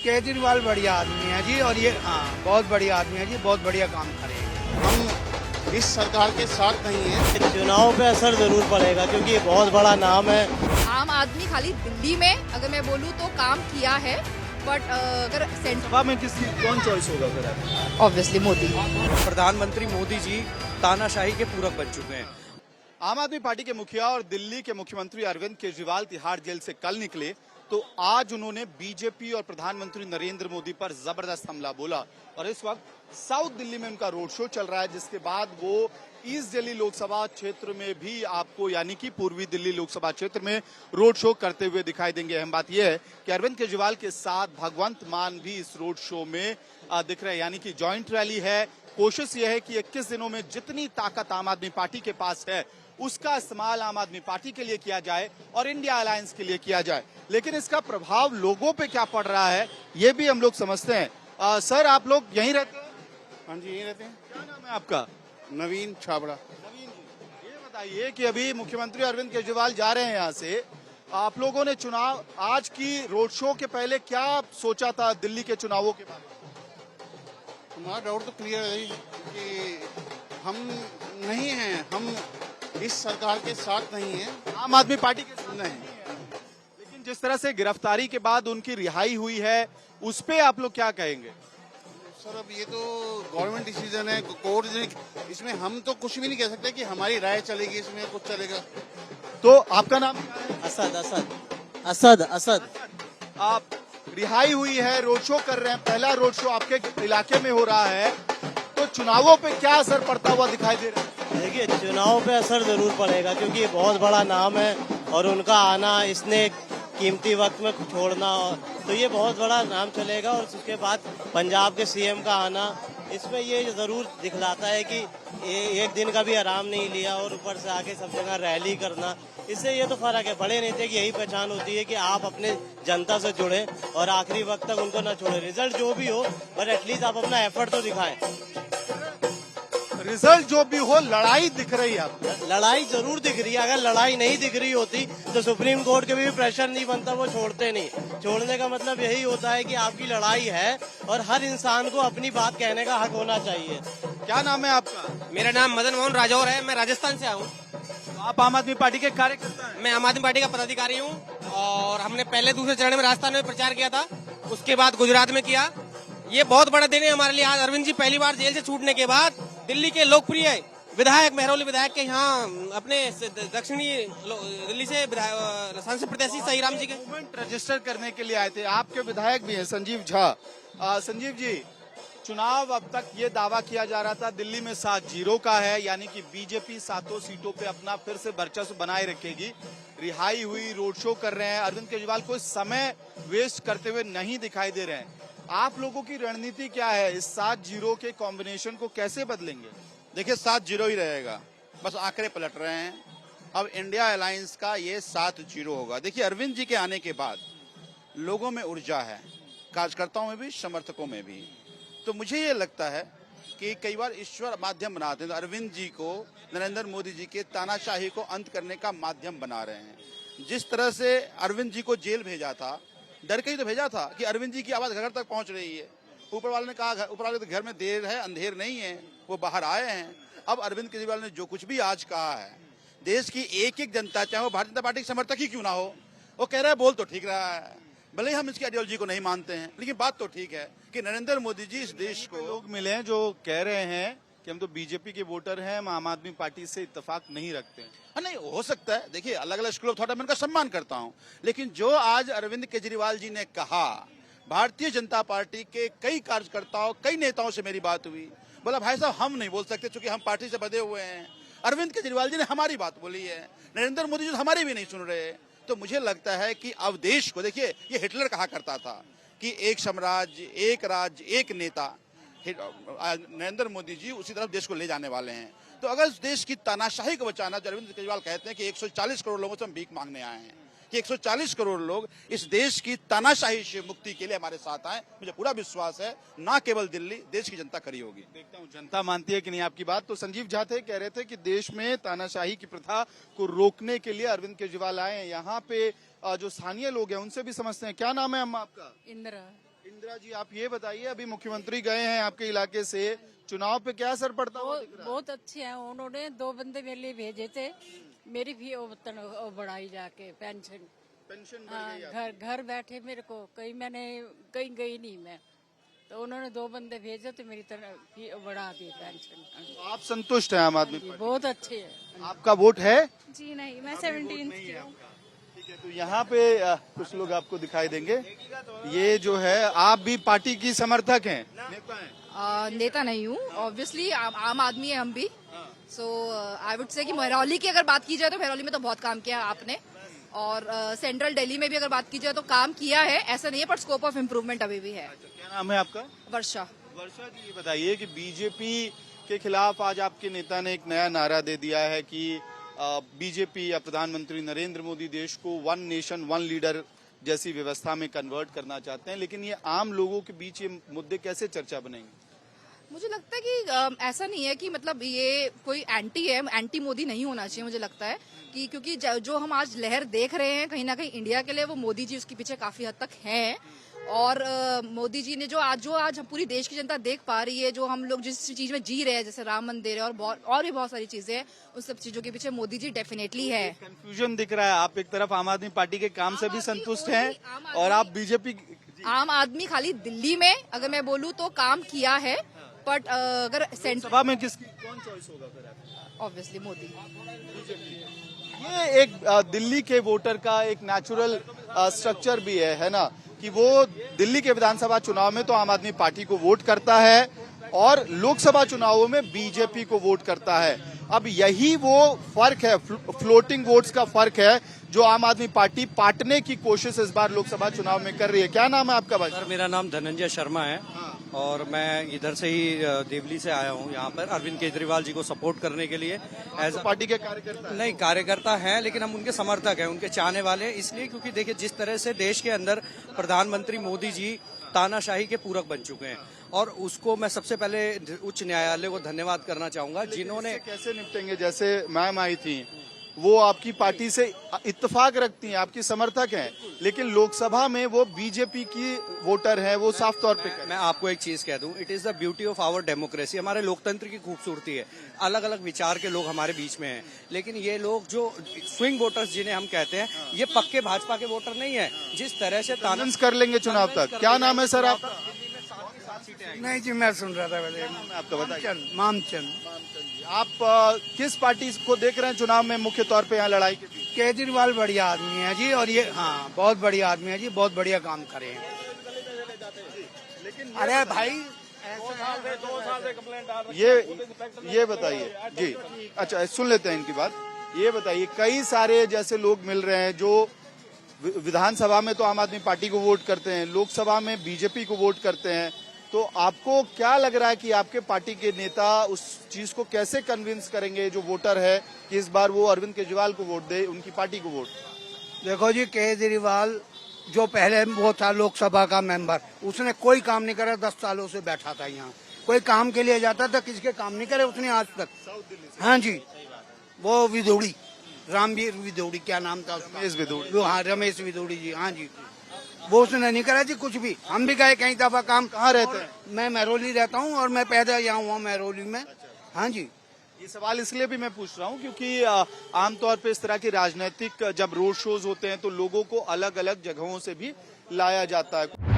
केजरीवाल बढ़िया आदमी है जी, और ये बहुत बढ़िया आदमी है जी, बहुत बढ़िया काम करेगा। हम इस सरकार के साथ नहीं हैं। चुनाव पे असर जरूर पड़ेगा क्योंकि ये बहुत बड़ा नाम है। आम आदमी खाली दिल्ली में अगर मैं बोलूँ तो काम किया है, बट अगर सभा में कौन चॉइस होगा फिर? ऑब्वियसली मोदी। प्रधानमंत्री मोदी जी तानाशाही के पूरक बन चुके हैं। आम आदमी पार्टी के मुखिया और दिल्ली के मुख्यमंत्री अरविंद केजरीवाल तिहाड़ जेल से कल निकले तो आज उन्होंने बीजेपी और प्रधानमंत्री नरेंद्र मोदी पर जबरदस्त हमला बोला और इस वक्त साउथ दिल्ली में उनका रोड शो चल रहा है, जिसके बाद वो ईस्ट दिल्ली लोकसभा क्षेत्र में भी आपको यानी कि पूर्वी दिल्ली लोकसभा क्षेत्र में रोड शो करते हुए दिखाई देंगे। अहम बात यह है कि अरविंद केजरीवाल के साथ भगवंत मान भी इस रोड शो में दिख रहे हैं, यानी कि ज्वाइंट रैली है। कोशिश यह है कि 21 दिनों में जितनी ताकत आम आदमी पार्टी के पास है उसका इस्तेमाल आम आदमी पार्टी के लिए किया जाए और इंडिया अलायंस के लिए किया जाए, लेकिन इसका प्रभाव लोगों पे क्या पड़ रहा है ये भी हम लोग समझते हैं। सर, आप लोग यहीं रहते हैं? हाँ जी, यहीं रहते हैं। क्या नाम है आपका? नवीन छाबड़ा। नवीन जी, ये बताइए कि अभी मुख्यमंत्री अरविंद केजरीवाल जा रहे हैं यहाँ से, आप लोगों ने चुनाव आज की रोड शो के पहले क्या सोचा था दिल्ली के चुनावों के बारे में? हमारा डाउट तो क्लियर है कि हम नहीं हैं, हम इस सरकार के साथ नहीं हैं। आम आदमी पार्टी के साथ नहीं। लेकिन जिस तरह से गिरफ्तारी के बाद उनकी रिहाई हुई है उस पे आप लोग क्या कहेंगे? सर, अब ये तो गवर्नमेंट डिसीजन है, कोर्ट, इसमें हम तो कुछ भी नहीं कह सकते कि हमारी राय चलेगी, इसमें कुछ चलेगा। तो आपका नाम क्या है? असद असद असद असद। आप रिहाई हुई है, रोड शो कर रहे हैं, पहला रोड शो आपके इलाके में हो रहा है, तो चुनावों पे क्या असर पड़ता हुआ दिखाई दे रहा है? देखिए, चुनाव पे असर जरूर पड़ेगा क्योंकि ये बहुत बड़ा नाम है और उनका आना, इसने कीमती वक्त में छोड़ना, तो ये बहुत बड़ा नाम चलेगा। और उसके बाद पंजाब के सीएम का आना, इसमें ये जरूर दिखलाता है कि एक दिन का भी आराम नहीं लिया और ऊपर से आके सब जगह रैली करना, इससे ये तो फर्क है। बड़े नेता की यही पहचान होती है कि आप अपने जनता से जुड़े और आखिरी वक्त तक उनको न छोड़े। रिजल्ट जो भी हो, बट एटलीस्ट आप अपना एफर्ट तो दिखाएं। रिजल्ट जो भी हो, लड़ाई दिख रही है आपको? लड़ाई जरूर दिख रही है। अगर लड़ाई नहीं दिख रही होती तो सुप्रीम कोर्ट के भी प्रेशर नहीं बनता, वो छोड़ते नहीं। छोड़ने का मतलब यही होता है कि आपकी लड़ाई है और हर इंसान को अपनी बात कहने का हक होना चाहिए। क्या नाम है आपका? मेरा नाम मदन मोहन राजौर है, मैं राजस्थान से आऊँ। तो आप आम आदमी पार्टी के कार्यकर्ता हैं? मैं आम आदमी पार्टी का पदाधिकारी हूँ और हमने पहले दूसरे चरण में राजस्थान में प्रचार किया था, उसके बाद गुजरात में किया। ये बहुत बड़ा दिन है हमारे लिए। आज अरविंद जी पहली बार जेल से छूटने के बाद दिल्ली के लोकप्रिय विधायक, मेहरौली विधायक के यहाँ अपने दक्षिणी दिल्ली से सांसद प्रत्याशी सहीराम जी के मूवमेंट रजिस्टर करने के लिए आए थे। आपके विधायक भी हैं संजीव झा। संजीव जी, चुनाव अब तक ये दावा किया जा रहा था दिल्ली में 7-0 का है, यानी कि बीजेपी 7 सीटों पे अपना फिर से वर्चस्व बनाए रखेगी। रिहाई हुई, रोड शो कर रहे हैं, अरविंद केजरीवाल कोई समय वेस्ट करते हुए नहीं दिखाई दे रहे हैं। आप लोगों की रणनीति क्या है? इस 7-0 के कॉम्बिनेशन को कैसे बदलेंगे? देखिए, 7-0 ही रहेगा, बस आंकड़े पलट रहे हैं। अब इंडिया अलायंस का ये 7-0 होगा। देखिए, अरविंद जी के आने के बाद लोगों में ऊर्जा है, कार्यकर्ताओं में भी, समर्थकों में भी। तो मुझे ये लगता है कि कई बार ईश्वर माध्यम बनाते हैं, तो अरविंद जी को नरेंद्र मोदी जी के तानाशाही को अंत करने का माध्यम बना रहे हैं। जिस तरह से अरविंद जी को जेल भेजा था, डर के ही तो भेजा था कि अरविंद जी की आवाज घर तक पहुंच रही है। ऊपर वाले ने कहा, ऊपर वाले तो घर में देर है अंधेर नहीं है, वो बाहर आए हैं। अब अरविंद केजरीवाल ने जो कुछ भी आज कहा है, देश की एक एक जनता, चाहे वो भारतीय जनता पार्टी के समर्थक ही क्यों ना हो, वो कह रहा है बोल तो ठीक रहा है। भले ही हम इसकी आइडियोलॉजी को नहीं मानते हैं, लेकिन बात तो ठीक है कि नरेंद्र मोदी जी इस देश को। लोग मिले हैं जो कह रहे हैं कि हम तो बीजेपी के वोटर हैं, हम आम आदमी पार्टी से इत्तेफाक नहीं रखते हैं। हाँ, नहीं हो सकता है। देखिए, अलग अलग स्कूल ऑफ थॉट, मैं उनका सम्मान करता हूँ, लेकिन जो आज अरविंद केजरीवाल जी ने कहा, भारतीय जनता पार्टी के कई कार्यकर्ताओं, कई नेताओं से मेरी बात हुई, बोला भाई साहब हम नहीं बोल सकते क्योंकि हम पार्टी से बंधे हुए हैं। अरविंद केजरीवाल जी ने हमारी बात बोली है, नरेंद्र मोदी जी हमारी भी नहीं सुन रहे। तो मुझे लगता है कि अब देश को, देखिए, ये हिटलर कहा करता था कि एक साम्राज्य, एक राज्य, एक नेता। नरेंद्र मोदी जी उसी तरफ देश को ले जाने वाले हैं। तो अगर इस देश की तानाशाही को बचाना, अरविंद केजरीवाल कहते हैं कि 140 करोड़ लोगों से हम भीख मांगने आए हैं, कि 140 करोड़ लोग इस देश की तानाशाही से मुक्ति के लिए हमारे साथ आए। मुझे पूरा विश्वास है, ना केवल दिल्ली, देश की जनता खड़ी होगी। देखता हूँ जनता मानती है कि नहीं आपकी बात। तो संजीव झा थे, कह रहे थे कि देश में तानाशाही की प्रथा को रोकने के लिए अरविंद केजरीवाल आए हैं। यहाँ पे जो स्थानीय लोग हैं उनसे भी समझते हैं। क्या नाम है अम्मा आपका? इंदिरा। इंदिरा जी, आप ये बताइए, अभी मुख्यमंत्री गए हैं आपके इलाके से, चुनाव पे क्या असर पड़ता हुआ दिख रहा है? बहुत अच्छे हैं। उन्होंने 2 बंदे मेरे लिए भेजे थे, मेरी भी वो बढ़ाई जाके पेंशन। पेंशन बढ़ हाँ, गई आपकी? घर बैठे मेरे को कहीं गई नहीं मैं, तो उन्होंने 2 बंदे भेजे तो मेरी तरह बढ़ा दी पेंशन। तो आप संतुष्ट हैं आम आदमी जी, पार्टी? बहुत अच्छे है। आपका वोट है? जी नहीं, मैं 17th की हूँ। ठीक है, तो यहाँ पे कुछ लोग आपको दिखाई देंगे। ये जो है, आप भी पार्टी की समर्थक हैं, नेता हैं? नेता नहीं हूँ, ऑब्वियसली आम आदमी है हम भी। सो आई वुड से कि महरौली की अगर बात की जाए तो महरौली में तो बहुत काम किया आपने, और सेंट्रल दिल्ली में भी अगर बात की जाए तो काम किया है, ऐसा नहीं है, पर स्कोप ऑफ इम्प्रूवमेंट अभी भी है। क्या नाम है आपका? वर्षा। वर्षा जी, ये बताइए कि बीजेपी के खिलाफ आज आपके नेता ने एक नया नारा दे दिया है कि बीजेपी या प्रधानमंत्री नरेंद्र मोदी देश को 1 नेशन 1 लीडर जैसी व्यवस्था में कन्वर्ट करना चाहते हैं, लेकिन ये आम लोगों के बीच ये मुद्दे कैसे चर्चा बनेंगे? मुझे लगता है कि ऐसा नहीं है कि मतलब ये कोई एंटी मोदी नहीं होना चाहिए। मुझे लगता है कि क्योंकि जो हम आज लहर देख रहे हैं कहीं ना कहीं इंडिया के लिए, वो मोदी जी उसके पीछे काफी हद तक हैं। और मोदी जी ने जो आज हम पूरी देश की जनता देख पा रही है, जो हम लोग जिस चीज में जी रहे हैं, जैसे राम मंदिर है और भी बहुत सारी चीजें हैं, उन सब चीजों के पीछे मोदी जी डेफिनेटली है। कंफ्यूजन दिख रहा है, आप एक तरफ आम आदमी पार्टी के काम से भी संतुष्ट हैं और आप बीजेपी। आम आदमी खाली दिल्ली में अगर मैं बोलूँ तो काम किया है, बट अगर सभा में कौन चॉइस होगा फिर आपका? ऑब्वियसली मोदी। ये एक दिल्ली के वोटर का एक नेचुरल स्ट्रक्चर भी है ना, कि वो दिल्ली के विधानसभा चुनाव में तो आम आदमी पार्टी को वोट करता है और लोकसभा चुनावों में बीजेपी को वोट करता है। अब यही वो फर्क है, फ्लोटिंग वोट्स का फर्क है, जो आम आदमी पार्टी पाटने की कोशिश इस बार लोकसभा चुनाव में कर रही है। क्या नाम है आपका भाई? सर मेरा नाम धनंजय शर्मा है और मैं इधर से ही देवली से आया हूँ यहाँ पर अरविंद केजरीवाल जी को सपोर्ट करने के लिए। एज पार्टी के कार्यकर्ता? नहीं, कार्यकर्ता हैं, लेकिन हम उनके समर्थक हैं, उनके चाहने वाले हैं। इसलिए क्योंकि देखिए जिस तरह से देश के अंदर प्रधानमंत्री मोदी जी तानाशाही के पूरक बन चुके हैं, और उसको मैं सबसे पहले उच्च न्यायालय को धन्यवाद करना चाहूंगा जिन्होंने। कैसे निपटेंगे? जैसे मैम आई थी, वो आपकी पार्टी से इत्तेफाक रखती हैं, आपकी समर्थक हैं, लेकिन लोकसभा में वो बीजेपी की वोटर है, वो साफ तौर पे। मैं आपको एक चीज कह दूं, it is the beauty of our democracy. हमारे लोकतंत्र की खूबसूरती है, अलग अलग विचार के लोग हमारे बीच में हैं, लेकिन ये लोग जो स्विंग वोटर्स जिन्हें हम कहते हैं, ये पक्के भाजपा के वोटर नहीं है। जिस तरह से कन्विंस कर लेंगे चुनाव तक। क्या नाम है सर आपका? नहीं जी, मैं सुन रहा था पहले। आपका बताइए। मामचंद। आप किस पार्टी को देख रहे हैं चुनाव में मुख्य तौर पे यहाँ लड़ाई के बीच? केजरीवाल बढ़िया आदमी है जी, और ये हाँ बहुत बढ़िया आदमी है जी, बहुत बढ़िया काम करे हैं। अरे भाई, ये बताइए जी। अच्छा, सुन लेते हैं इनकी बात। ये बताइए, कई सारे जैसे लोग मिल रहे हैं जो विधानसभा में तो आम आदमी पार्टी को वोट करते हैं, लोकसभा में बीजेपी को वोट करते हैं, तो आपको क्या लग रहा है कि आपके पार्टी के नेता उस चीज को कैसे कन्विंस करेंगे जो वोटर है कि इस बार वो अरविंद केजरीवाल को वोट दे, उनकी पार्टी को वोट? देखो जी, केजरीवाल जो पहले वो था लोकसभा का मेंबर, उसने कोई काम नहीं करा। 10 सालों से बैठा था यहाँ, कोई काम के लिए जाता था, किसी के काम नहीं करे उसने आज तक। हाँ जी, वो विदोड़ी, रामवीर विदोड़ी, क्या नाम था उसका? रमेश विदोड़ी। हाँ, रमेश विदोड़ी जी। हाँ जी, वो उसने नहीं करा जी कुछ भी। हम भी गए कई दफा काम। कहाँ रहते हैं? मैं महरौली रहता हूँ और मैं पैदा यहाँ हुआ महरौली में। हाँ जी। ये सवाल इसलिए भी मैं पूछ रहा हूँ क्योंकि आमतौर पे इस तरह के राजनीतिक जब रोड शोज होते हैं तो लोगों को अलग अलग जगहों से भी लाया जाता है।